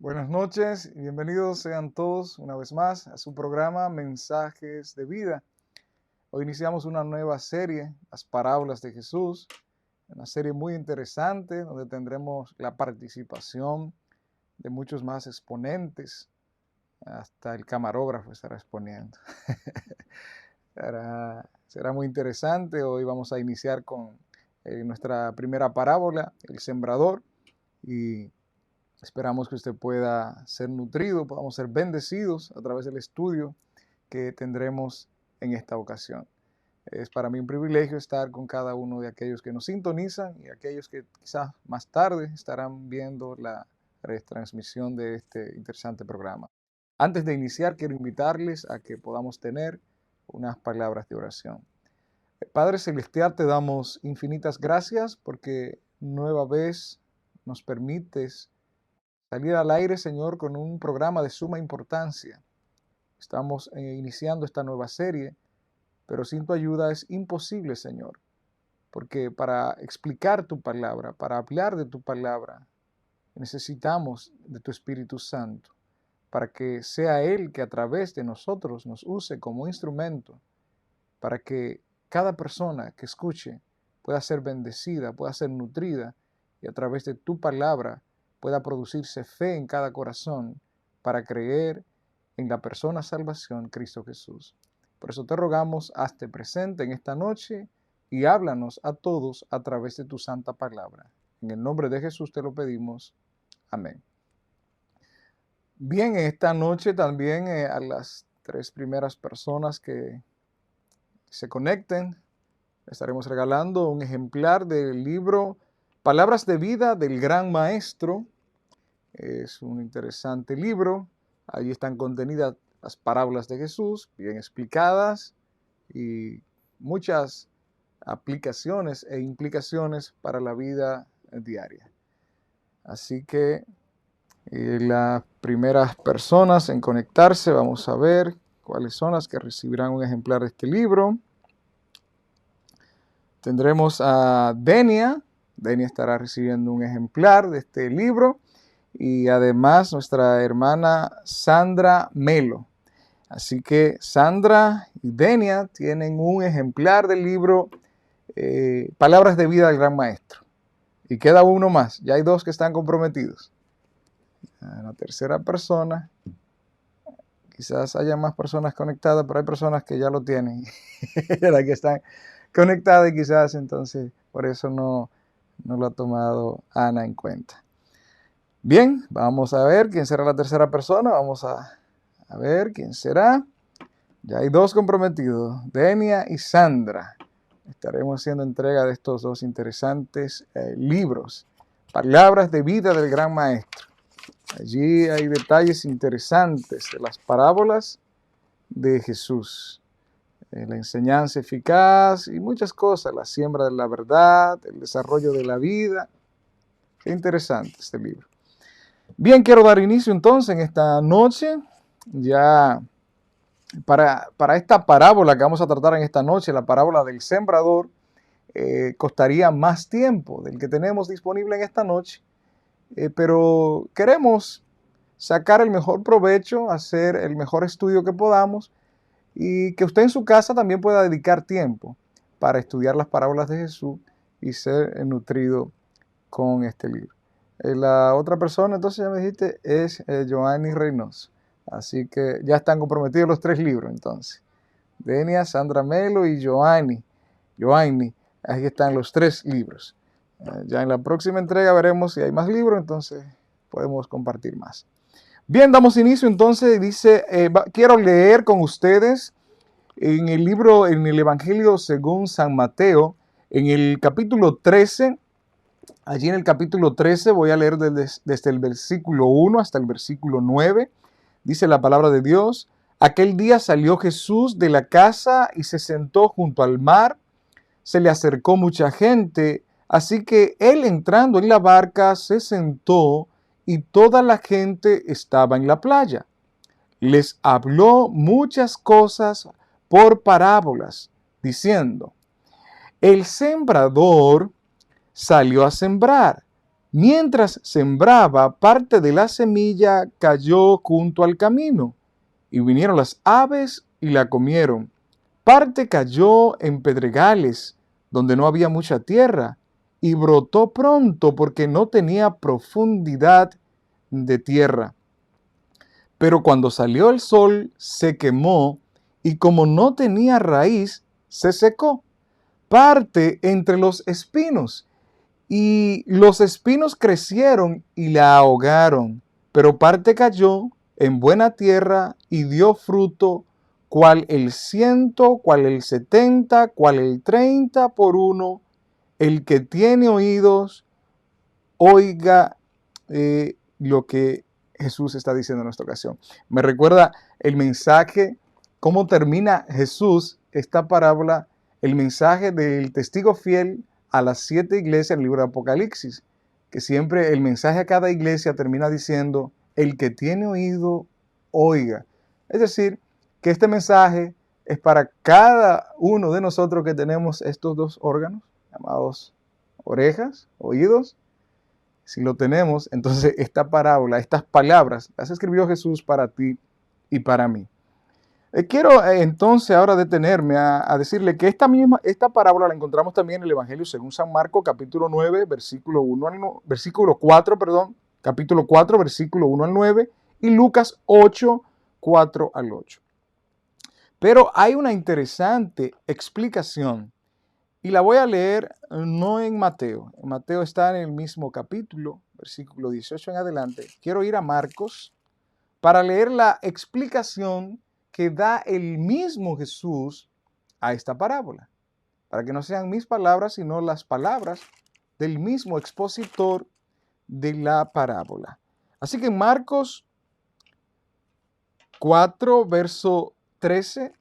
Buenas noches y bienvenidos sean todos una vez más a su programa Mensajes de Vida. Hoy iniciamos una nueva serie, Las Parábolas de Jesús, una serie muy interesante donde tendremos la participación de muchos más exponentes, hasta el camarógrafo estará exponiendo. Será muy interesante. Hoy vamos a iniciar con nuestra primera parábola, el sembrador, y esperamos que usted pueda ser nutrido, podamos ser bendecidos a través del estudio que tendremos en esta ocasión. Es para mí un privilegio estar con cada uno de aquellos que nos sintonizan y aquellos que quizás más tarde estarán viendo la retransmisión de este interesante programa. Antes de iniciar, quiero invitarles a que podamos tener unas palabras de oración. Padre Celestial, te damos infinitas gracias porque nueva vez nos permites salir al aire, Señor, con un programa de suma importancia. Estamos iniciando esta nueva serie, pero sin tu ayuda es imposible, Señor, porque para explicar tu palabra, para hablar de tu palabra, necesitamos de tu Espíritu Santo, para que sea Él que a través de nosotros nos use como instrumento, para que cada persona que escuche pueda ser bendecida, pueda ser nutrida, y a través de tu palabra pueda producirse fe en cada corazón para creer en la persona salvación, Cristo Jesús. Por eso te rogamos, hazte presente en esta noche y háblanos a todos a través de tu santa palabra. En el nombre de Jesús te lo pedimos. Amén. Bien, esta noche también a las 3 primeras personas que se conecten, estaremos regalando un ejemplar del libro Palabras de Vida del Gran Maestro. Es un interesante libro. Allí están contenidas las parábolas de Jesús, bien explicadas, y muchas aplicaciones e implicaciones para la vida diaria. Así que las primeras personas en conectarse, vamos a ver cuáles son las que recibirán un ejemplar de este libro. Tendremos a Denia. Denia estará recibiendo un ejemplar de este libro. Y además nuestra hermana Sandra Melo. Así que Sandra y Denia tienen un ejemplar del libro Palabras de Vida del Gran Maestro. Y queda uno más. Ya hay 2 que están comprometidos. La tercera persona. Quizás haya más personas conectadas, pero hay personas que ya lo tienen. Las que están conectadas y quizás entonces por eso no lo ha tomado Ana en cuenta. Bien, vamos a ver quién será la tercera persona. Vamos a ver quién será. Ya hay 2 comprometidos, Denia y Sandra. Estaremos haciendo entrega de estos 2 interesantes libros, Palabras de Vida del Gran Maestro. Allí hay detalles interesantes de las parábolas de Jesús, la enseñanza eficaz y muchas cosas, la siembra de la verdad, el desarrollo de la vida. Qué interesante este libro. Bien, quiero dar inicio entonces en esta noche, ya para esta parábola que vamos a tratar en esta noche, la parábola del sembrador, costaría más tiempo del que tenemos disponible en esta noche, pero queremos sacar el mejor provecho, hacer el mejor estudio que podamos y que usted en su casa también pueda dedicar tiempo para estudiar las parábolas de Jesús y ser nutrido con este libro. La otra persona, entonces ya me dijiste, es Joanny Reynoso. Así que ya están comprometidos los 3 libros, entonces. Denia, Sandra Melo y Joanny. Ahí están los 3 libros. Ya en la próxima entrega veremos si hay más libros, entonces podemos compartir más. Bien, damos inicio entonces. Dice, quiero leer con ustedes en el libro, en el Evangelio según San Mateo, en el capítulo 13. Allí en el capítulo 13 voy a leer desde el versículo 1 hasta el versículo 9. Dice la palabra de Dios: Aquel día salió Jesús de la casa y se sentó junto al mar. Se le acercó mucha gente, así que él, entrando en la barca, se sentó y toda la gente estaba en la playa. Les habló muchas cosas por parábolas, diciendo: El sembrador salió a sembrar. Mientras sembraba, parte de la semilla cayó junto al camino, y vinieron las aves y la comieron. Parte cayó en pedregales, donde no había mucha tierra, y brotó pronto porque no tenía profundidad de tierra. Pero cuando salió el sol, se quemó, y como no tenía raíz, se secó. Parte entre los espinos, y los espinos crecieron y la ahogaron, pero parte cayó en buena tierra y dio fruto, cual el 100, cual el 70, cual el 30 por uno. El que tiene oídos, oiga lo que Jesús está diciendo en esta ocasión. Me recuerda el mensaje, cómo termina Jesús esta parábola, el mensaje del testigo fiel a las 7 iglesias en el libro de Apocalipsis, que siempre el mensaje a cada iglesia termina diciendo, el que tiene oído, oiga. Es decir, que este mensaje es para cada uno de nosotros que tenemos estos dos órganos, llamados orejas, oídos. Si lo tenemos, entonces esta parábola, estas palabras, las escribió Jesús para ti y para mí. Quiero entonces ahora detenerme a decirle que esta parábola la encontramos también en el Evangelio según San Marcos, capítulo 9, versículo 4, capítulo 4, versículo 1 al 9, y Lucas 8, 4 al 8. Pero hay una interesante explicación, y la voy a leer no en Mateo. Mateo está en el mismo capítulo, versículo 18 en adelante. Quiero ir a Marcos para leer la explicación que da el mismo Jesús a esta parábola, para que no sean mis palabras, sino las palabras del mismo expositor de la parábola. Así que en Marcos 4, verso 13,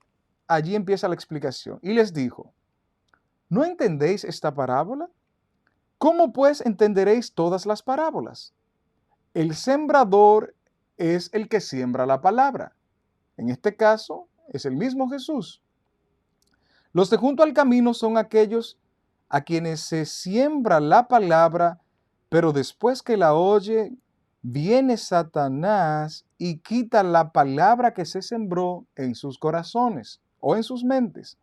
allí empieza la explicación. Y les dijo, ¿no entendéis esta parábola? ¿Cómo pues entenderéis todas las parábolas? El sembrador es el que siembra la palabra. En este caso, es el mismo Jesús. Los de junto al camino son aquellos a quienes se siembra la palabra, pero después que la oye, viene Satanás y quita la palabra que se sembró en sus corazones o en sus mentes.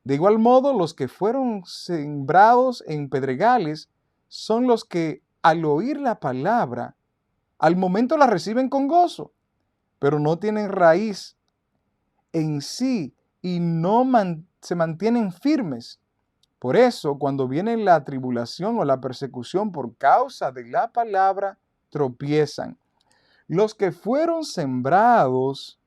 De igual modo, los que fueron sembrados en pedregales son los que, al oír la palabra, al momento la reciben con gozo, pero no tienen raíz en sí y no se mantienen firmes. Por eso, cuando viene la tribulación o la persecución por causa de la palabra, tropiezan. Los que fueron sembrados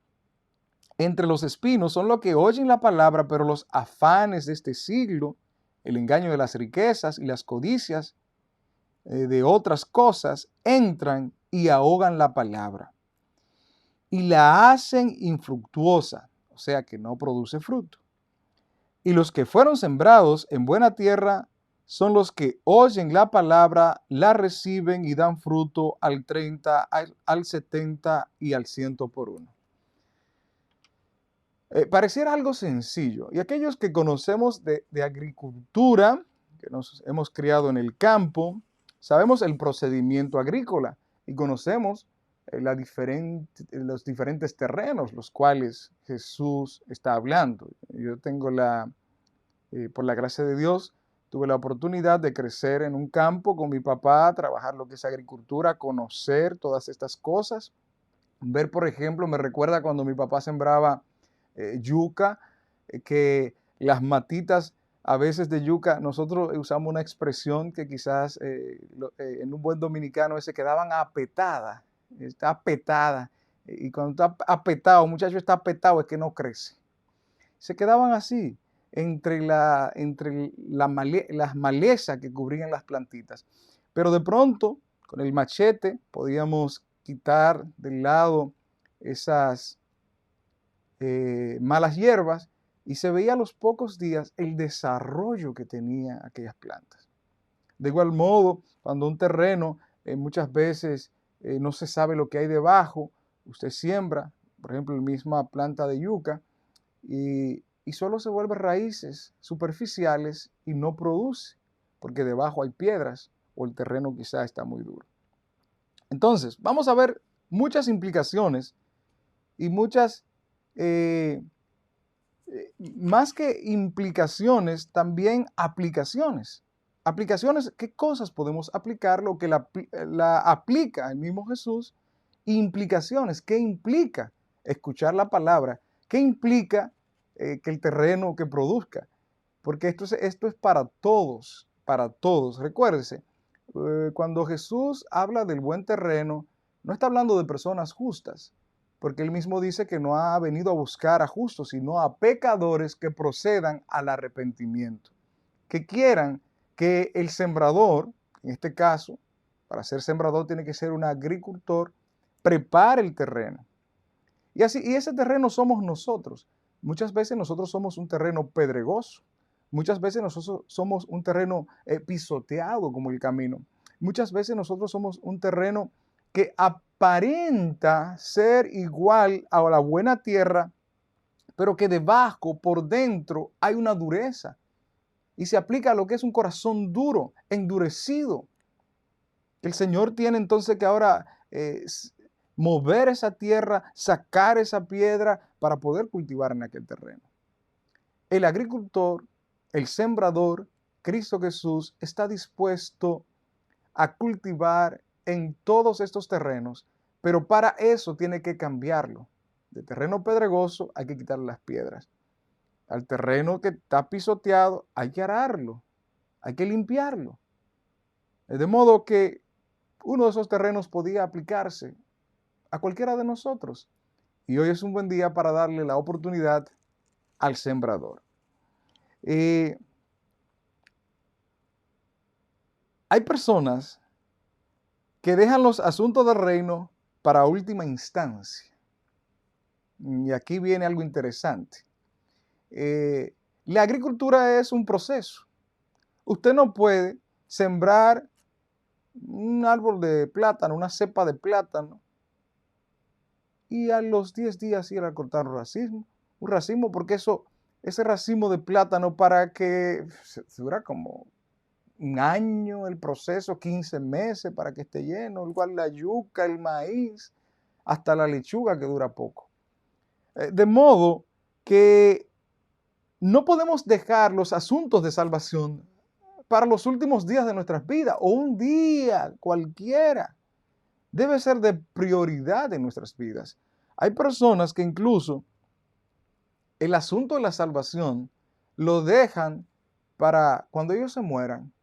entre los espinos son los que oyen la palabra, pero los afanes de este siglo, el engaño de las riquezas y las codicias de otras cosas, entran y ahogan la palabra y la hacen infructuosa, o sea que no produce fruto. Y los que fueron sembrados en buena tierra son los que oyen la palabra, la reciben y dan fruto al 30, al 70 y al 100 por uno. Pareciera algo sencillo. Y aquellos que conocemos de agricultura, que nos hemos criado en el campo, sabemos el procedimiento agrícola y conocemos los diferentes terrenos los cuales Jesús está hablando. Yo tengo por la gracia de Dios, tuve la oportunidad de crecer en un campo con mi papá, trabajar lo que es agricultura, conocer todas estas cosas. Ver, por ejemplo, me recuerda cuando mi papá sembraba yuca, que las matitas a veces de yuca, nosotros usamos una expresión que quizás en un buen dominicano se quedaban apetadas, está apetada, y cuando está apetado, muchacho está apetado, es que no crece. Se quedaban así, entre las malezas que cubrían las plantitas. Pero de pronto, con el machete, podíamos quitar del lado esas malas hierbas y se veía a los pocos días el desarrollo que tenía aquellas plantas. De igual modo, cuando un terreno muchas veces no se sabe lo que hay debajo, usted siembra, por ejemplo, la misma planta de yuca y solo se vuelve raíces superficiales y no produce, porque debajo hay piedras o el terreno quizá está muy duro. Entonces, vamos a ver muchas implicaciones y muchas, más que implicaciones, también aplicaciones. Aplicaciones, ¿qué cosas podemos aplicar? Lo que la aplica el mismo Jesús. Implicaciones, ¿qué implica escuchar la palabra? ¿Qué implica que el terreno que produzca? Porque esto es para todos, para todos. Recuérdese, cuando Jesús habla del buen terreno, no está hablando de personas justas, porque él mismo dice que no ha venido a buscar a justos, sino a pecadores que procedan al arrepentimiento, que quieran que el sembrador, en este caso, para ser sembrador tiene que ser un agricultor, prepare el terreno. Y ese terreno somos nosotros. Muchas veces nosotros somos un terreno pedregoso. Muchas veces nosotros somos un terreno pisoteado como el camino. Muchas veces nosotros somos un terreno que aparenta ser igual a la buena tierra, pero que debajo, por dentro, hay una dureza. Y se aplica a lo que es un corazón duro, endurecido. El Señor tiene entonces que ahora mover esa tierra, sacar esa piedra para poder cultivar en aquel terreno. El agricultor, el sembrador, Cristo Jesús, está dispuesto a cultivar en todos estos terrenos, pero para eso tiene que cambiarlo. De terreno pedregoso hay que quitarle las piedras. Al terreno que está pisoteado hay que ararlo, hay que limpiarlo. De modo que uno de esos terrenos podía aplicarse a cualquiera de nosotros. Y hoy es un buen día para darle la oportunidad al sembrador. Hay personas que dejan los asuntos del reino para última instancia. Y aquí viene algo interesante. La agricultura es un proceso. Usted no puede sembrar un árbol de plátano, una cepa de plátano, y a los 10 días ir a cortar un racimo, porque ese racimo de plátano para que se dura como un año el proceso, 15 meses para que esté lleno, igual la yuca, el maíz, hasta la lechuga que dura poco. De modo que no podemos dejar los asuntos de salvación para los últimos días de nuestras vidas o un día cualquiera. Debe ser de prioridad en nuestras vidas. Hay personas que incluso el asunto de la salvación lo dejan para cuando ellos se mueran.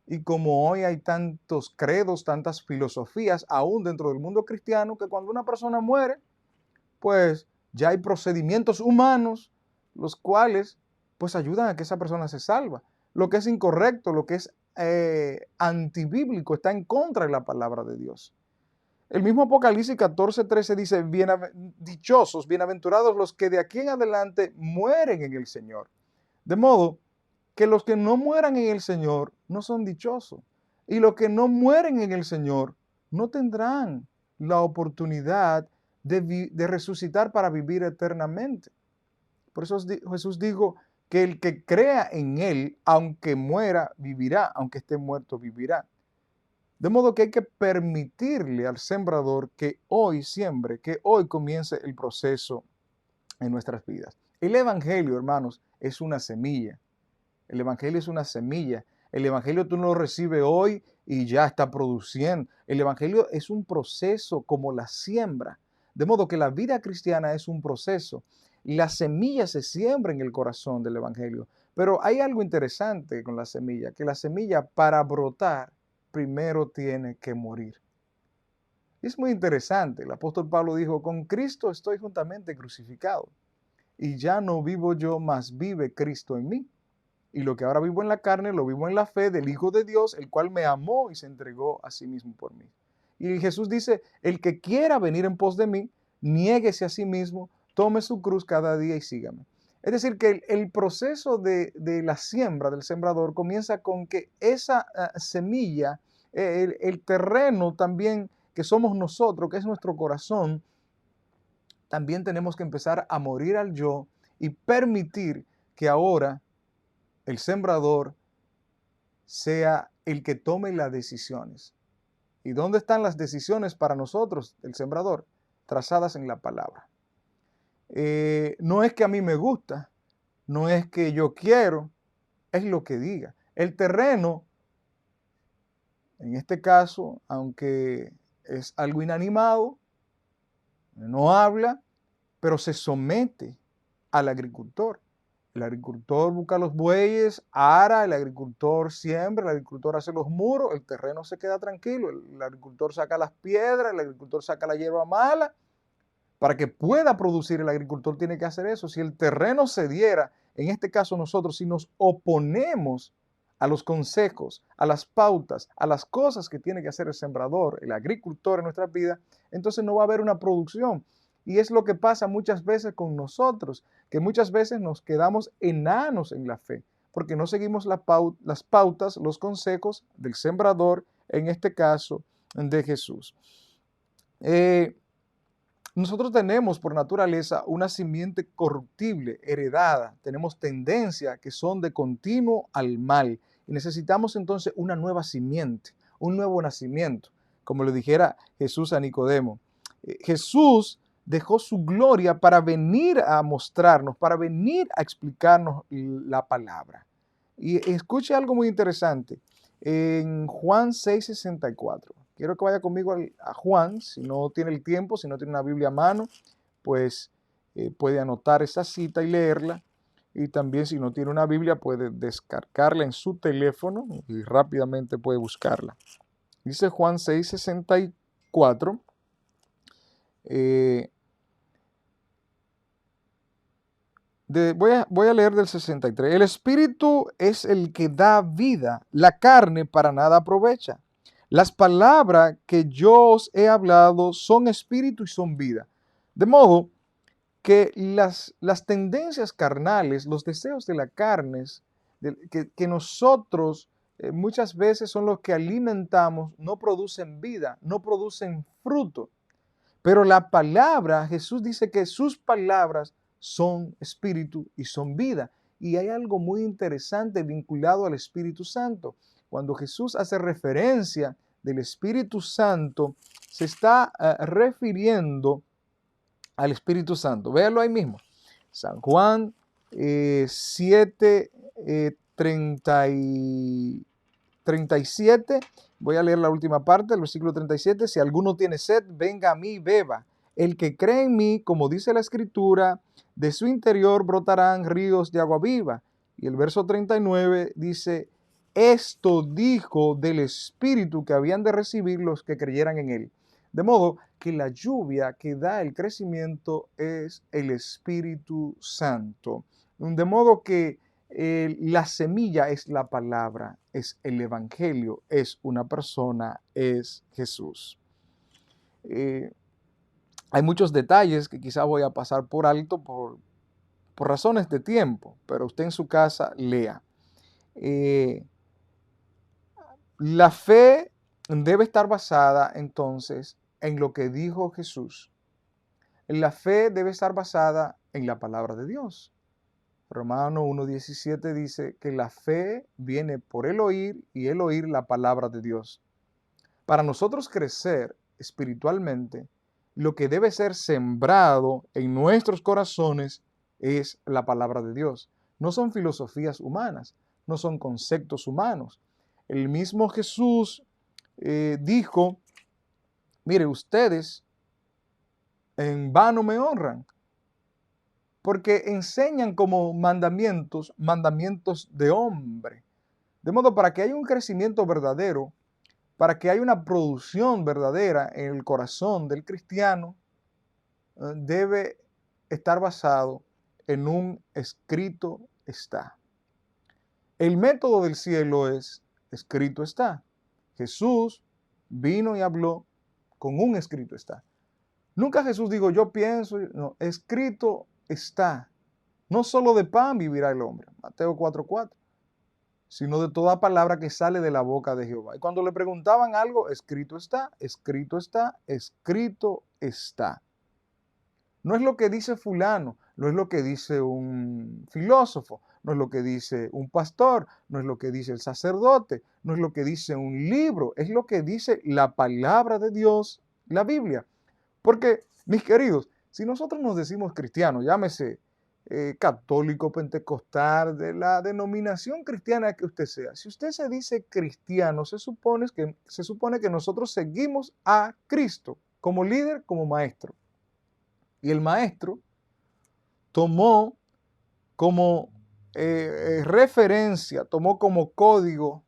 Y como hoy hay tantos credos, tantas filosofías, aún dentro del mundo cristiano, que cuando una persona muere, pues ya hay procedimientos humanos, los cuales pues ayudan a que esa persona se salva. Lo que es incorrecto, lo que es antibíblico, está en contra de la palabra de Dios. El mismo Apocalipsis 14:13 dice, dichosos, bienaventurados los que de aquí en adelante mueren en el Señor. De modo que los que no mueran en el Señor no son dichosos. Y los que no mueren en el Señor no tendrán la oportunidad de resucitar para vivir eternamente. Por eso Jesús dijo que el que crea en Él, aunque muera, vivirá, aunque esté muerto, vivirá. De modo que hay que permitirle al sembrador que hoy siembre, que hoy comience el proceso en nuestras vidas. El Evangelio, hermanos, es una semilla. El Evangelio es una semilla. El Evangelio tú no lo recibes hoy y ya está produciendo. El Evangelio es un proceso como la siembra. De modo que la vida cristiana es un proceso. La semilla se siembra en el corazón del Evangelio. Pero hay algo interesante con la semilla, que la semilla para brotar primero tiene que morir. Y es muy interesante. El apóstol Pablo dijo, con Cristo estoy juntamente crucificado. Y ya no vivo yo, mas vive Cristo en mí. Y lo que ahora vivo en la carne, lo vivo en la fe del Hijo de Dios, el cual me amó y se entregó a sí mismo por mí. Y Jesús dice, el que quiera venir en pos de mí, niéguese a sí mismo, tome su cruz cada día y sígame. Es decir, que el proceso de la siembra del sembrador comienza con que esa semilla, el terreno también que somos nosotros, que es nuestro corazón, también tenemos que empezar a morir al yo y permitir que ahora el sembrador sea el que tome las decisiones. ¿Y dónde están las decisiones para nosotros, el sembrador? Trazadas en la palabra. No es que a mí me gusta, no es que yo quiero, es lo que diga. El terreno, en este caso, aunque es algo inanimado, no habla, pero se somete al agricultor. El agricultor busca los bueyes, ara, el agricultor siembra, el agricultor hace los muros, el terreno se queda tranquilo, el agricultor saca las piedras, el agricultor saca la hierba mala. Para que pueda producir, el agricultor tiene que hacer eso. Si el terreno se diera, en este caso nosotros, si nos oponemos a los consejos, a las pautas, a las cosas que tiene que hacer el sembrador, el agricultor en nuestra vida, entonces no va a haber una producción. Y es lo que pasa muchas veces con nosotros, que muchas veces nos quedamos enanos en la fe, porque no seguimos las pautas, los consejos del sembrador, en este caso de Jesús. Nosotros tenemos por naturaleza una simiente corruptible, heredada. Tenemos tendencias que son de continuo al mal. Y necesitamos entonces una nueva simiente, un nuevo nacimiento, como le dijera Jesús a Nicodemo. Jesús dejó su gloria para venir a mostrarnos, para venir a explicarnos la palabra. Y escuche algo muy interesante. En Juan 6:64. Quiero que vaya conmigo a Juan, si no tiene el tiempo, si no tiene una Biblia a mano, pues puede anotar esa cita y leerla. Y también si no tiene una Biblia, puede descargarla en su teléfono y rápidamente puede buscarla. Dice Juan 6:64. Voy a leer del 63. El espíritu es el que da vida, la carne para nada aprovecha. Las palabras que yo os he hablado son espíritu y son vida. De modo que las tendencias carnales, los deseos de la carne, que nosotros muchas veces son los que alimentamos, no producen vida, no producen fruto. Pero la palabra, Jesús dice que sus palabras son espíritu y son vida. Y hay algo muy interesante vinculado al Espíritu Santo. Cuando Jesús hace referencia del Espíritu Santo, se está refiriendo al Espíritu Santo. Véalo ahí mismo. San Juan 7, 37. Voy a leer la última parte del versículo 37. Si alguno tiene sed, venga a mí y beba. El que cree en mí, como dice la Escritura, de su interior brotarán ríos de agua viva. Y el verso 39 dice, esto dijo del Espíritu que habían de recibir los que creyeran en él. De modo que la lluvia que da el crecimiento es el Espíritu Santo. De modo que la semilla es la palabra, es el evangelio, es una persona, es Jesús. Hay muchos detalles que quizás voy a pasar por alto por razones de tiempo, pero usted en su casa lea. La fe debe estar basada entonces en lo que dijo Jesús. La fe debe estar basada en la palabra de Dios. Romano 1:17 dice que la fe viene por el oír y el oír la palabra de Dios. Para nosotros crecer espiritualmente, lo que debe ser sembrado en nuestros corazones es la palabra de Dios. No son filosofías humanas, no son conceptos humanos. El mismo Jesús dijo, mire, ustedes en vano me honran, porque enseñan como mandamientos de hombre. De modo para que haya un crecimiento verdadero, para que haya una producción verdadera en el corazón del cristiano, debe estar basado en un escrito está. El método del cielo es escrito está. Jesús vino y habló con un escrito está. Nunca Jesús dijo yo pienso, no, escrito está. No solo de pan vivirá el hombre, Mateo 4:4, sino de toda palabra que sale de la boca de Jehová. Y cuando le preguntaban algo, escrito está, escrito está, escrito está. No es lo que dice fulano, no es lo que dice un filósofo, no es lo que dice un pastor, no es lo que dice el sacerdote, no es lo que dice un libro, es lo que dice la palabra de Dios, la Biblia. Porque, mis queridos, si nosotros nos decimos cristianos, llámese católico, pentecostal, de la denominación cristiana que usted sea, si usted se dice cristiano, se supone que nosotros seguimos a Cristo como líder, como maestro. Y el maestro tomó como referencia, tomó como código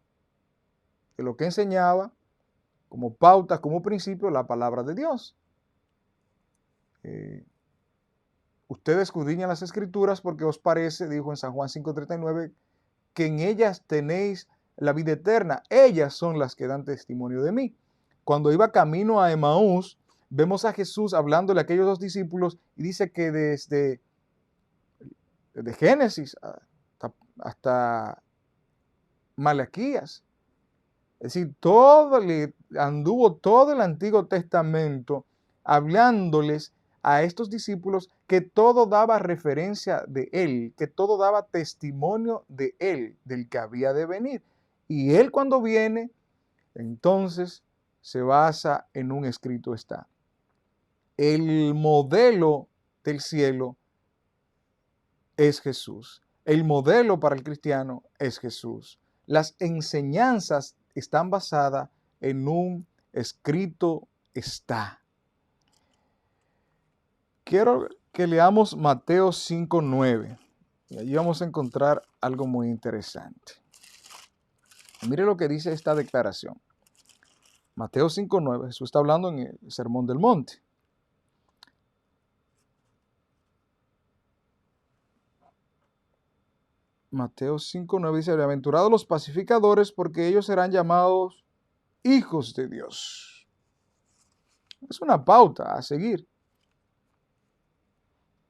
de lo que enseñaba, como pautas, como principio, la palabra de Dios. Ustedes escudriñan las escrituras porque os parece, dijo en San Juan 5:39, que en ellas tenéis la vida eterna. Ellas son las que dan testimonio de mí. Cuando iba camino a Emaús, vemos a Jesús hablándole a aquellos dos discípulos y dice que desde Génesis hasta Malaquías, es decir, anduvo todo el Antiguo Testamento hablándoles a estos discípulos que todo daba referencia de él, que todo daba testimonio de él, del que había de venir. Y él cuando viene, entonces se basa en un escrito está. El modelo del cielo es Jesús. El modelo para el cristiano es Jesús. Las enseñanzas están basadas en un escrito está. Quiero que leamos Mateo 5:9 y allí vamos a encontrar algo muy interesante. Mire lo que dice esta declaración. Mateo 5:9, Jesús está hablando en el Sermón del Monte. Mateo 5:9 dice, bienaventurados los pacificadores, porque ellos serán llamados hijos de Dios. Es una pauta a seguir.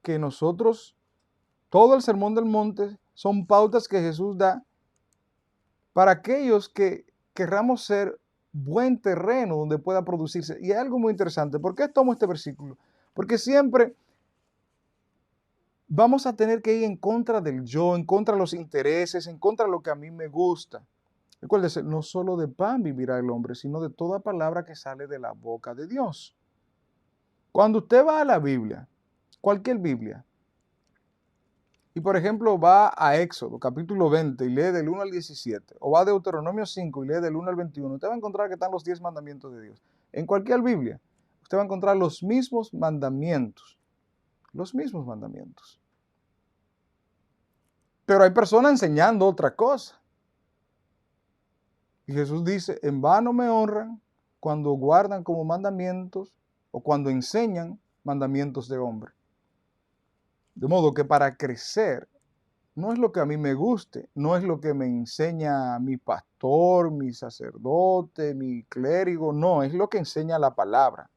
Que nosotros, todo el Sermón del Monte, son pautas que Jesús da para aquellos que querramos ser buen terreno donde pueda producirse. Y hay algo muy interesante. ¿Por qué tomo este versículo? Porque siempre vamos a tener que ir en contra del yo, en contra de los intereses, en contra de lo que a mí me gusta. Recuérdese, no solo de pan vivirá el hombre, sino de toda palabra que sale de la boca de Dios. Cuando usted va a la Biblia, cualquier Biblia, y por ejemplo va a Éxodo capítulo 20 y lee del 1 al 17, o va a Deuteronomio 5 y lee del 1 al 21, usted va a encontrar que están los 10 mandamientos de Dios. En cualquier Biblia, usted va a encontrar los mismos mandamientos. Los mismos mandamientos. Pero hay personas enseñando otra cosa. Y Jesús dice, en vano me honran cuando guardan como mandamientos o cuando enseñan mandamientos de hombre. De modo que para crecer, no es lo que a mí me guste, no es lo que me enseña mi pastor, mi sacerdote, mi clérigo, no, es lo que enseña la palabra.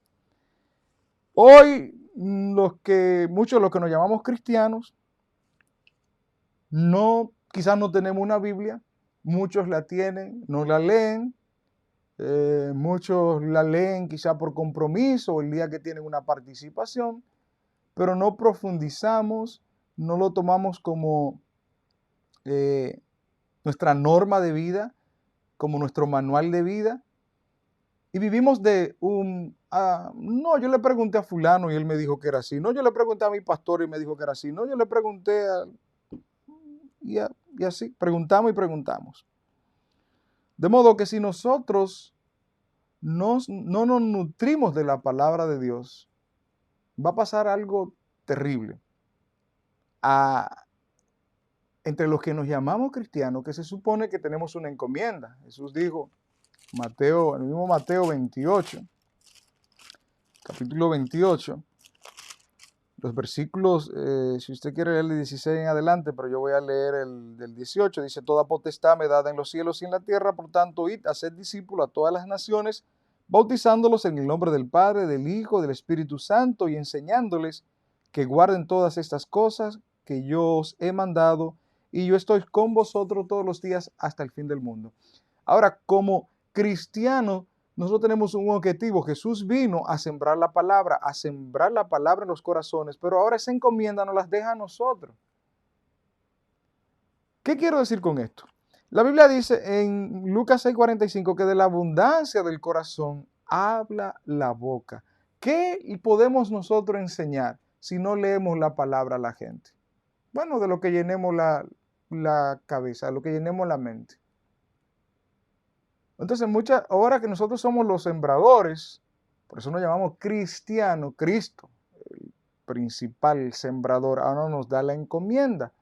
Hoy, muchos de los que nos llamamos cristianos, quizás no tenemos una Biblia, muchos la tienen, no la leen, muchos la leen quizás por compromiso, el día que tienen una participación, pero no profundizamos, no lo tomamos como nuestra norma de vida, como nuestro manual de vida, y vivimos no, yo le pregunté a fulano y él me dijo que era así, no, yo le pregunté a mi pastor y me dijo que era así, no, yo le pregunté y así, preguntamos y preguntamos. De modo que si nosotros no nos nutrimos de la palabra de Dios, va a pasar algo terrible. Entre los que nos llamamos cristianos, que se supone que tenemos una encomienda. Jesús dijo, el mismo Mateo 28, capítulo 28, los versículos, si usted quiere leer el 16 en adelante, pero yo voy a leer el del 18, dice, toda potestad me dada en los cielos y en la tierra, por tanto, id, haced discípulos a todas las naciones, bautizándolos en el nombre del Padre, del Hijo, del Espíritu Santo, y enseñándoles que guarden todas estas cosas que yo os he mandado, y yo estoy con vosotros todos los días hasta el fin del mundo. Ahora, como cristianos, nosotros tenemos un objetivo. Jesús vino a sembrar la palabra en los corazones, pero ahora esa encomienda nos las deja a nosotros. ¿Qué quiero decir con esto? La Biblia dice en Lucas 6:45 que de la abundancia del corazón habla la boca. ¿Qué podemos nosotros enseñar si no leemos la palabra a la gente? Bueno, de lo que llenemos la cabeza, de lo que llenemos la mente. Entonces, ahora que nosotros somos los sembradores, por eso nos llamamos cristianos, Cristo, el principal sembrador, ahora nos da la encomienda.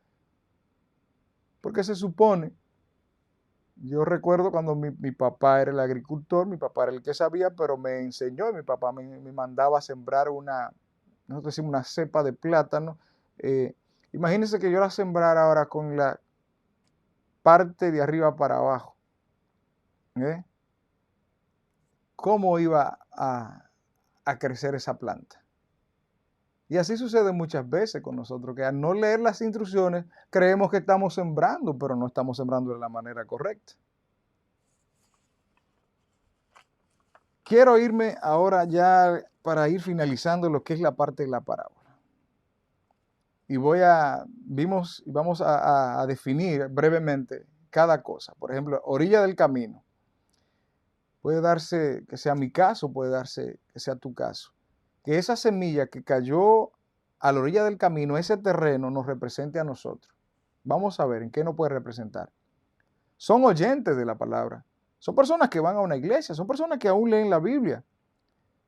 Porque se supone, yo recuerdo cuando mi papá era el agricultor, mi papá era el que sabía, pero me enseñó, y mi papá me mandaba a sembrar nosotros decimos una cepa de plátano. Imagínense que yo la sembrara ahora con la parte de arriba para abajo. ¿Cómo iba a crecer esa planta? Y así sucede muchas veces con nosotros, que al no leer las instrucciones creemos que estamos sembrando, pero no estamos sembrando de la manera correcta. Quiero irme ahora ya para ir finalizando lo que es la parte de la parábola. Y vamos a definir brevemente cada cosa. Por ejemplo, orilla del camino. Puede darse que sea mi caso, puede darse que sea tu caso. Que esa semilla que cayó a la orilla del camino, ese terreno nos represente a nosotros. Vamos a ver en qué nos puede representar. Son oyentes de la palabra. Son personas que van a una iglesia, son personas que aún leen la Biblia,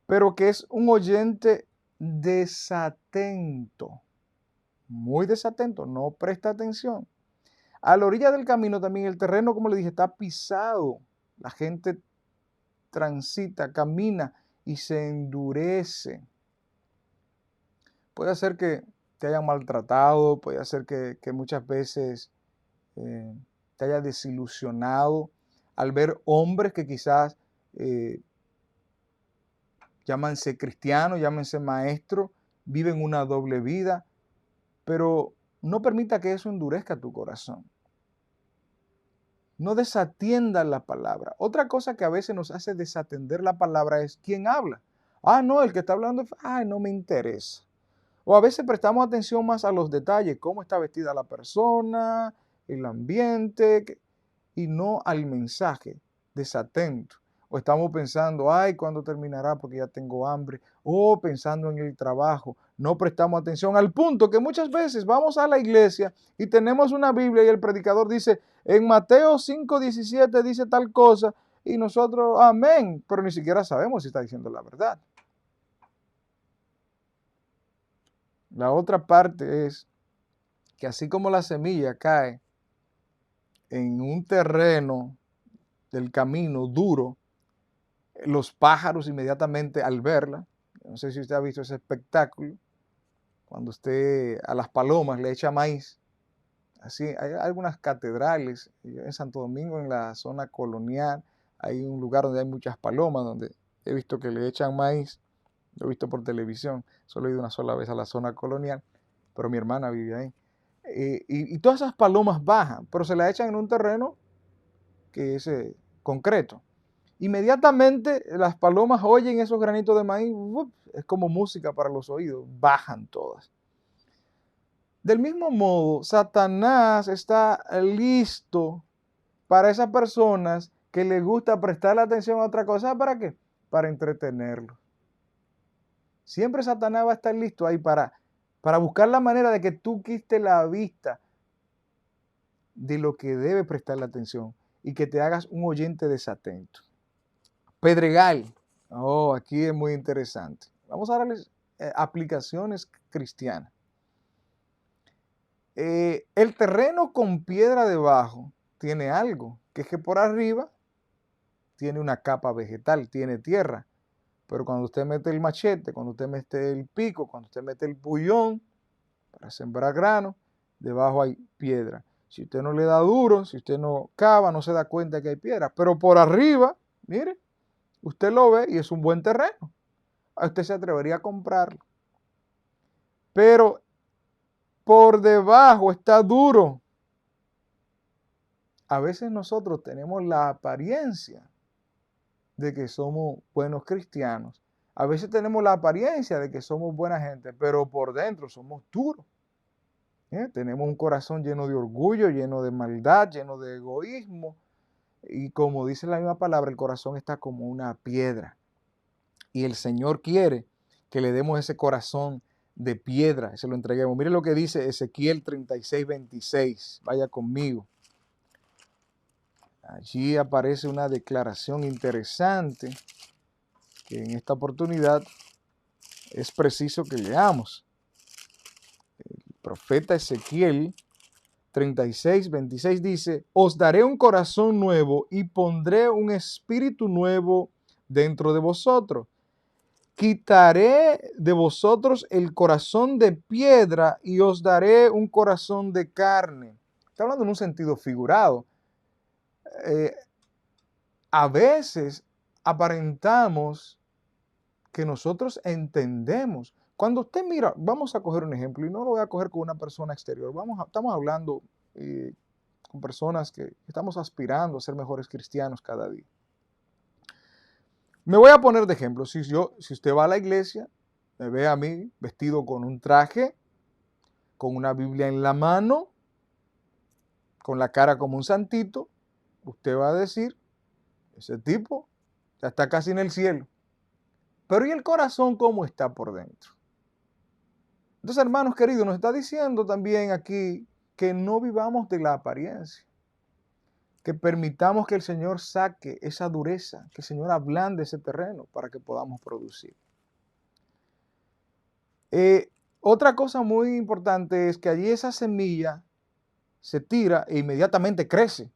pero que es un oyente desatento, muy desatento, no presta atención. A la orilla del camino también el terreno, como le dije, está pisado. La gente transita, camina y se endurece. Puede ser que te hayan maltratado, puede ser que muchas veces te haya desilusionado al ver hombres que quizás llámense cristianos, llámense maestros, viven una doble vida, pero no permita que eso endurezca tu corazón. No desatiendas la palabra. Otra cosa que a veces nos hace desatender la palabra es quién habla. No, el que está hablando, no me interesa. O a veces prestamos atención más a los detalles, cómo está vestida la persona, el ambiente, y no al mensaje, desatento. O estamos pensando, ¿cuándo terminará? Porque ya tengo hambre. O pensando en el trabajo. No prestamos atención al punto que muchas veces vamos a la iglesia y tenemos una Biblia y el predicador dice, en Mateo 5:17 dice tal cosa, y nosotros, amén, pero ni siquiera sabemos si está diciendo la verdad. La otra parte es que así como la semilla cae en un terreno del camino duro, los pájaros inmediatamente al verla, no sé si usted ha visto ese espectáculo, cuando usted a las palomas le echa maíz, así hay algunas catedrales, en Santo Domingo, en la zona colonial, hay un lugar donde hay muchas palomas, donde he visto que le echan maíz, lo he visto por televisión, solo he ido una sola vez a la zona colonial, pero mi hermana vive ahí. Y todas esas palomas bajan, pero se las echan en un terreno que es concreto. Inmediatamente las palomas oyen esos granitos de maíz, es como música para los oídos, bajan todas. Del mismo modo, Satanás está listo para esas personas que les gusta prestarle atención a otra cosa. ¿Para qué? Para entretenerlos. Siempre Satanás va a estar listo ahí para buscar la manera de que tú quites la vista de lo que debe prestarle atención y que te hagas un oyente desatento. Pedregal. Aquí es muy interesante. Vamos a darles aplicaciones cristianas. El terreno con piedra debajo tiene algo, que es que por arriba tiene una capa vegetal, tiene tierra. Pero cuando usted mete el machete, cuando usted mete el pico, cuando usted mete el pullón para sembrar grano, debajo hay piedra. Si usted no le da duro, si usted no cava, no se da cuenta que hay piedra. Pero por arriba, mire, usted lo ve y es un buen terreno. A usted se atrevería a comprarlo. Pero por debajo está duro. A veces nosotros tenemos la apariencia de que somos buenos cristianos. A veces tenemos la apariencia de que somos buena gente, pero por dentro somos duros. Tenemos un corazón lleno de orgullo, lleno de maldad, lleno de egoísmo. Y como dice la misma palabra, el corazón está como una piedra. Y el Señor quiere que le demos ese corazón de piedra, se lo entreguemos. Mire lo que dice Ezequiel 36:26. Vaya conmigo. Allí aparece una declaración interesante que en esta oportunidad es preciso que leamos. El profeta Ezequiel 36:26 dice: os daré un corazón nuevo y pondré un espíritu nuevo dentro de vosotros. Quitaré de vosotros el corazón de piedra y os daré un corazón de carne. Está hablando en un sentido figurado. A veces aparentamos que nosotros entendemos. Cuando usted mira, vamos a coger un ejemplo y no lo voy a coger con una persona exterior. Estamos hablando con personas que estamos aspirando a ser mejores cristianos cada día. Me voy a poner de ejemplo. Si usted va a la iglesia, me ve a mí vestido con un traje, con una Biblia en la mano, con la cara como un santito, usted va a decir, ese tipo ya está casi en el cielo. Pero ¿y el corazón cómo está por dentro? Entonces, hermanos queridos, nos está diciendo también aquí que no vivamos de la apariencia, que permitamos que el Señor saque esa dureza, que el Señor ablande ese terreno para que podamos producir. Otra cosa muy importante es que allí esa semilla se tira e inmediatamente crece.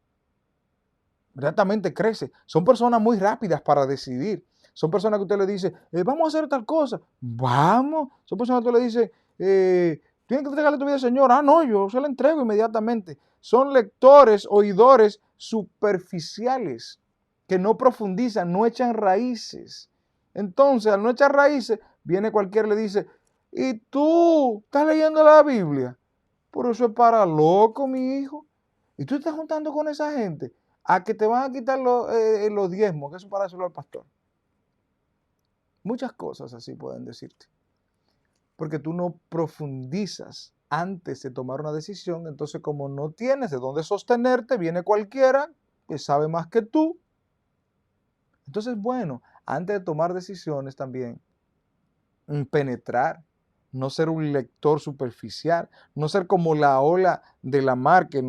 Inmediatamente crece. Son personas muy rápidas para decidir. Son personas que usted le dice, vamos a hacer tal cosa. Vamos. Son personas que usted le dice, tienes que entregarle tu vida al Señor. Ah, no, yo se la entrego inmediatamente. Son lectores, oidores superficiales que no profundizan, no echan raíces. Entonces, al no echar raíces, viene cualquiera y le dice, ¿y tú estás leyendo la Biblia? Por eso es para loco, mi hijo. Y tú estás juntando con esa gente a que te van a quitar los diezmos, que eso para hacerlo al pastor. Muchas cosas así pueden decirte. Porque tú no profundizas antes de tomar una decisión, entonces como no tienes de dónde sostenerte, viene cualquiera que sabe más que tú. Entonces, bueno, antes de tomar decisiones también, penetrar, no ser un lector superficial, no ser como la ola de la mar que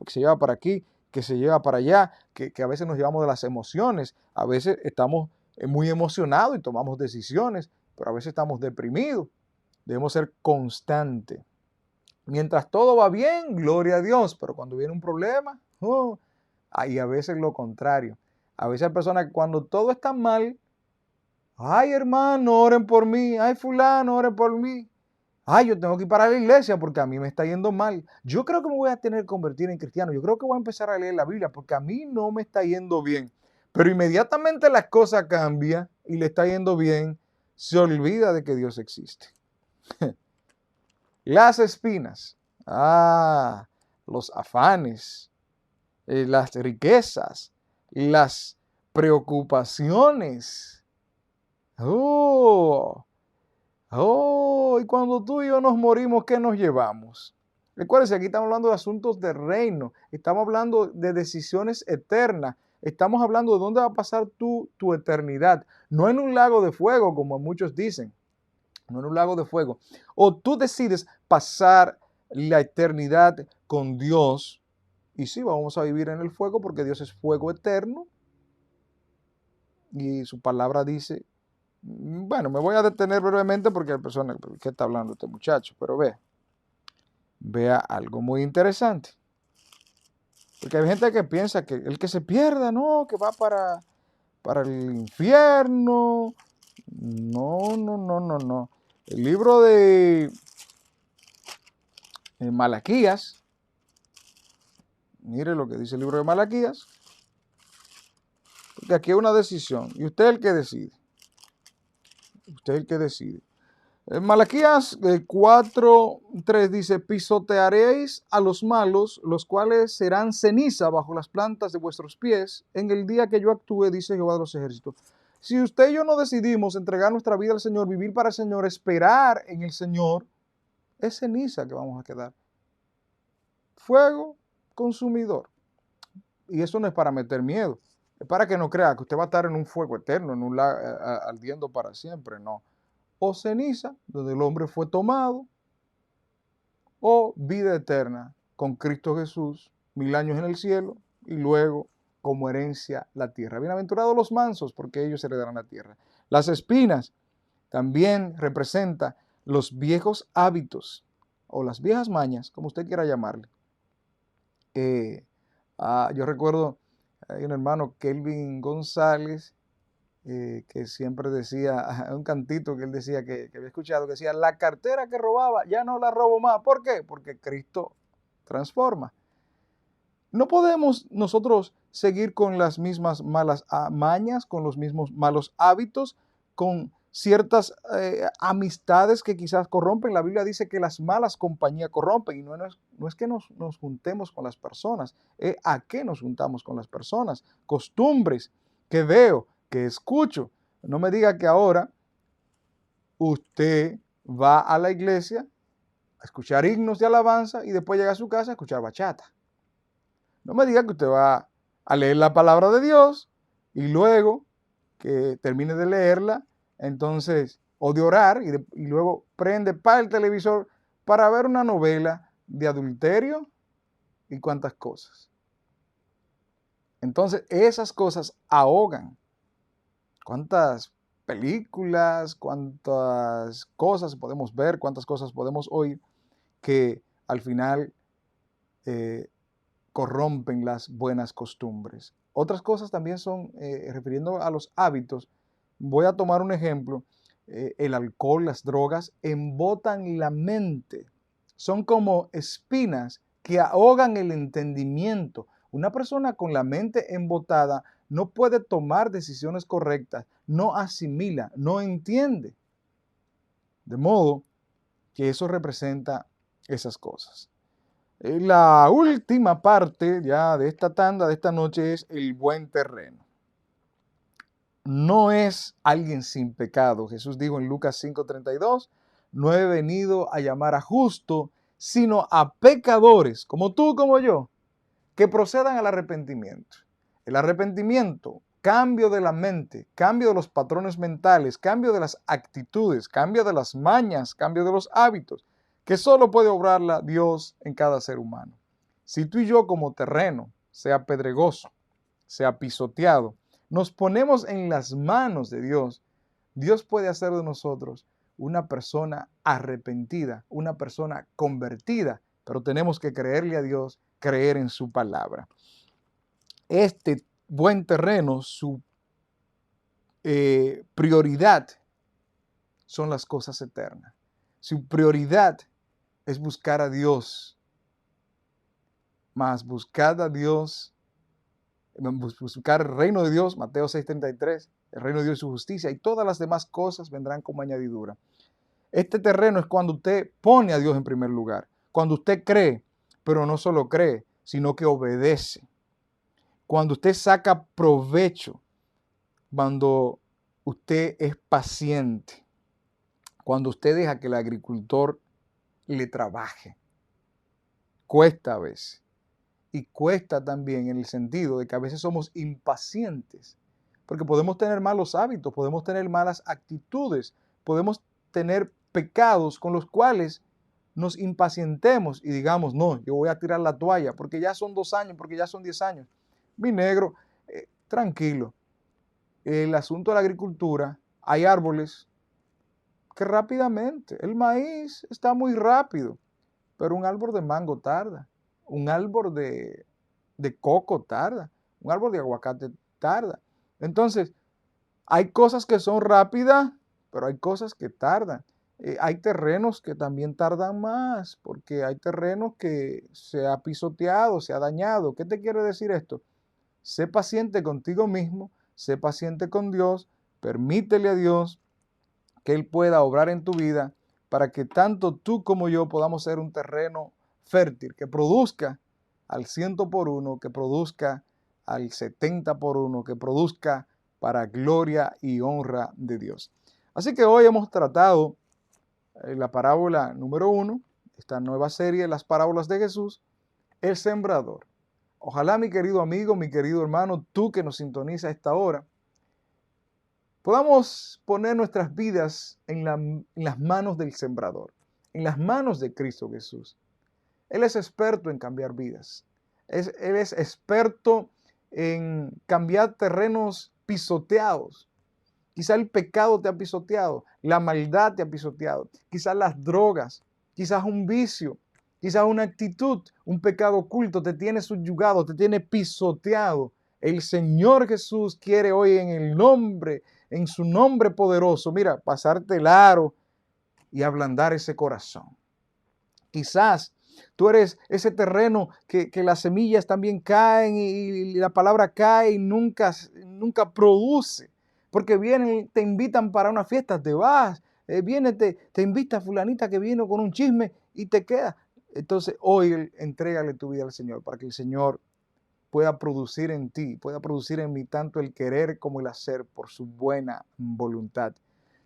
se lleva para aquí, que se lleva para allá, que a veces nos llevamos de las emociones, a veces estamos muy emocionados y tomamos decisiones, pero a veces estamos deprimidos. Debemos ser constantes. Mientras todo va bien, gloria a Dios, pero cuando viene un problema, y a veces lo contrario. A veces hay personas que cuando todo está mal, ay hermano, oren por mí, ay fulano, oren por mí. Ay, yo tengo que ir para la iglesia porque a mí me está yendo mal. Yo creo que me voy a tener que convertir en cristiano. Yo creo que voy a empezar a leer la Biblia porque a mí no me está yendo bien. Pero inmediatamente las cosas cambian y le está yendo bien, se olvida de que Dios existe. Las espinas, los afanes, las riquezas, las preocupaciones. Y cuando tú y yo nos morimos, ¿qué nos llevamos? Recuérdense, aquí estamos hablando de asuntos de reino, estamos hablando de decisiones eternas, estamos hablando de dónde va a pasar tu eternidad, no en un lago de fuego, como muchos dicen, no en un lago de fuego. O tú decides pasar la eternidad con Dios, y sí, vamos a vivir en el fuego porque Dios es fuego eterno, y su palabra dice. Bueno, me voy a detener brevemente porque la persona, ¿qué está hablando este muchacho? Pero vea algo muy interesante. Porque hay gente que piensa que el que se pierda, no, que va para el infierno. No. El libro de Malaquías, mire lo que dice el libro de Malaquías, porque aquí hay una decisión y usted es el que decide. Usted es el que decide. Malaquías 4:3 dice, pisotearéis a los malos, los cuales serán ceniza bajo las plantas de vuestros pies, en el día que yo actúe, dice Jehová de los ejércitos. Si usted y yo no decidimos entregar nuestra vida al Señor, vivir para el Señor, esperar en el Señor, es ceniza que vamos a quedar. Fuego consumidor. Y eso no es para meter miedo, es para que no crea que usted va a estar en un fuego eterno, en un ardiendo para siempre, no. O ceniza, donde el hombre fue tomado, o vida eterna con Cristo Jesús, 1000 años en el cielo, y luego como herencia la tierra. Bienaventurados los mansos, porque ellos heredarán la tierra. Las espinas también representan los viejos hábitos, o las viejas mañas, como usted quiera llamarle. Yo recuerdo, hay un hermano, Kelvin González, que siempre decía, un cantito que él decía que había escuchado, que decía, la cartera que robaba ya no la robo más. ¿Por qué? Porque Cristo transforma. No podemos nosotros seguir con las mismas malas mañas, con los mismos malos hábitos, con ciertas amistades que quizás corrompen. La Biblia dice que las malas compañías corrompen, y no es que nos juntemos con las personas, es a qué nos juntamos con las personas, costumbres que veo, que escucho. No me diga que ahora usted va a la iglesia a escuchar himnos de alabanza y después llega a su casa a escuchar bachata. No me diga que usted va a leer la palabra de Dios y luego que termine de leerla, entonces, o de orar, y luego prende para el televisor para ver una novela de adulterio y cuantas cosas. Entonces, esas cosas ahogan. ¿Cuántas películas, cuántas cosas podemos ver, cuántas cosas podemos oír que al final corrompen las buenas costumbres? Otras cosas también son, refiriendo a los hábitos, voy a tomar un ejemplo, el alcohol, las drogas, embotan la mente. Son como espinas que ahogan el entendimiento. Una persona con la mente embotada no puede tomar decisiones correctas, no asimila, no entiende. De modo que eso representa esas cosas. La última parte ya de esta tanda, de esta noche, es el buen terreno. No es alguien sin pecado. Jesús dijo en Lucas 5:32, no he venido a llamar a justo, sino a pecadores, como tú, como yo, que procedan al arrepentimiento. El arrepentimiento, cambio de la mente, cambio de los patrones mentales, cambio de las actitudes, cambio de las mañas, cambio de los hábitos, que solo puede obrarla Dios en cada ser humano. Si tú y yo como terreno, sea pedregoso, sea pisoteado, nos ponemos en las manos de Dios, Dios puede hacer de nosotros una persona arrepentida, una persona convertida, pero tenemos que creerle a Dios, creer en su palabra. Este buen terreno, su prioridad son las cosas eternas. Su prioridad es buscar a Dios. Más buscar a Dios, buscar el reino de Dios, Mateo 6:33, el reino de Dios y su justicia, y todas las demás cosas vendrán como añadidura. Este terreno es cuando usted pone a Dios en primer lugar, cuando usted cree, pero no solo cree, sino que obedece. Cuando usted saca provecho, cuando usted es paciente, cuando usted deja que el agricultor le trabaje. Cuesta a veces. Y cuesta también en el sentido de que a veces somos impacientes, porque podemos tener malos hábitos, podemos tener malas actitudes, podemos tener pecados con los cuales nos impacientemos y digamos, no, yo voy a tirar la toalla, porque ya son 2 años, porque ya son 10 años. Mi negro, tranquilo. El asunto de la agricultura, hay árboles que rápidamente, el maíz está muy rápido, pero un árbol de mango tarda, un árbol de coco tarda, un árbol de aguacate tarda. Entonces, hay cosas que son rápidas, pero hay cosas que tardan. Hay terrenos que también tardan más, porque hay terrenos que se ha pisoteado, se ha dañado. ¿Qué te quiere decir esto? Sé paciente contigo mismo, sé paciente con Dios, permítele a Dios que Él pueda obrar en tu vida para que tanto tú como yo podamos ser un terreno fértil, que produzca al 100 por 1, que produzca al 70 por 1, que produzca para gloria y honra de Dios. Así que hoy hemos tratado la parábola número 1, esta nueva serie, las parábolas de Jesús, el sembrador. Ojalá, mi querido amigo, mi querido hermano, tú que nos sintoniza a esta hora, podamos poner nuestras vidas en las manos del sembrador, en las manos de Cristo Jesús. Él es experto en cambiar vidas. Él es experto en cambiar terrenos pisoteados. Quizá el pecado te ha pisoteado, la maldad te ha pisoteado, quizás las drogas, quizás un vicio, quizás una actitud, un pecado oculto te tiene subyugado, te tiene pisoteado. El Señor Jesús quiere hoy en su nombre poderoso, mira, pasarte el aro y ablandar ese corazón. Quizás tú eres ese terreno que las semillas también caen y la palabra cae y nunca produce. Porque vienen, te invitan para una fiesta, te vas, te invita fulanita que vino con un chisme y te queda. Entonces hoy entrégale tu vida al Señor para que el Señor pueda producir en ti, pueda producir en mí tanto el querer como el hacer por su buena voluntad.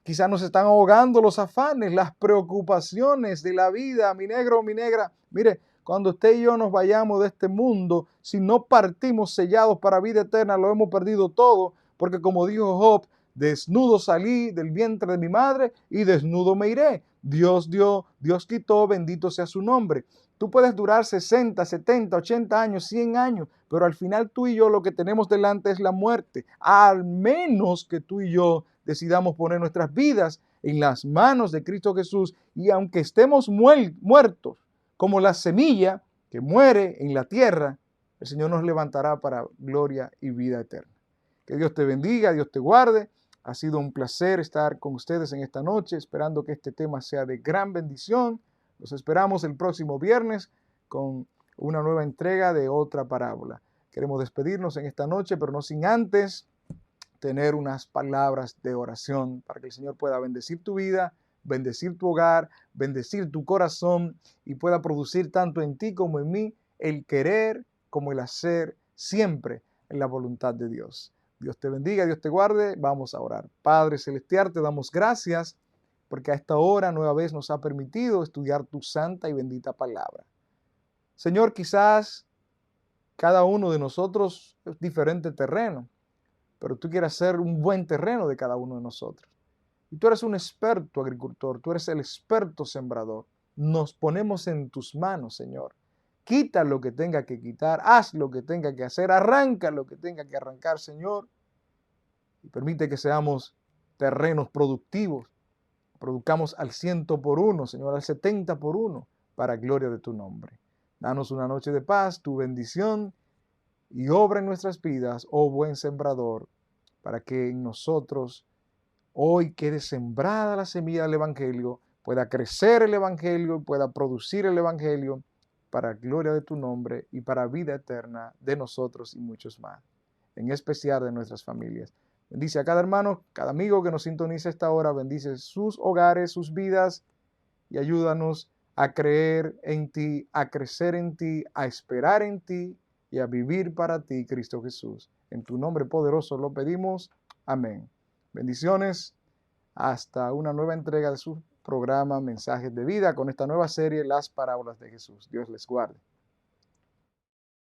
Quizás nos están ahogando los afanes, las preocupaciones de la vida, mi negro, mi negra. Mire, cuando usted y yo nos vayamos de este mundo, si no partimos sellados para vida eterna, lo hemos perdido todo, porque como dijo Job, desnudo salí del vientre de mi madre y desnudo me iré. Dios dio, Dios quitó, bendito sea su nombre. Tú puedes durar 60, 70, 80 años, 100 años, pero al final tú y yo lo que tenemos delante es la muerte. Al menos que tú y yo decidamos poner nuestras vidas en las manos de Cristo Jesús y aunque estemos muertos, como la semilla que muere en la tierra, el Señor nos levantará para gloria y vida eterna. Que Dios te bendiga, Dios te guarde. Ha sido un placer estar con ustedes en esta noche, esperando que este tema sea de gran bendición. Los esperamos el próximo viernes con una nueva entrega de otra parábola. Queremos despedirnos en esta noche, pero no sin antes tener unas palabras de oración para que el Señor pueda bendecir tu vida, bendecir tu hogar, bendecir tu corazón y pueda producir tanto en ti como en mí el querer como el hacer siempre en la voluntad de Dios. Dios te bendiga, Dios te guarde. Vamos a orar. Padre Celestial, te damos gracias porque a esta hora nueva vez nos ha permitido estudiar tu santa y bendita palabra. Señor, quizás cada uno de nosotros es diferente terreno, pero tú quieres hacer un buen terreno de cada uno de nosotros. Y tú eres un experto agricultor, tú eres el experto sembrador. Nos ponemos en tus manos, Señor. Quita lo que tenga que quitar, haz lo que tenga que hacer, arranca lo que tenga que arrancar, Señor. Y permite que seamos terrenos productivos. Produzcamos al 100 por 1, Señor, al 70 por 1, para gloria de tu nombre. Danos una noche de paz, tu bendición, y obra en nuestras vidas, oh buen sembrador, para que en nosotros hoy quede sembrada la semilla del Evangelio, pueda crecer el Evangelio, pueda producir el Evangelio, para gloria de tu nombre y para vida eterna de nosotros y muchos más, en especial de nuestras familias. Bendice a cada hermano, cada amigo que nos sintoniza a esta hora, bendice sus hogares, sus vidas y ayúdanos a creer en ti, a crecer en ti, a esperar en ti y a vivir para ti, Cristo Jesús. En tu nombre poderoso lo pedimos. Amén. Bendiciones. Hasta una nueva entrega de su programa Mensajes de Vida con esta nueva serie, Las Parábolas de Jesús. Dios les guarde.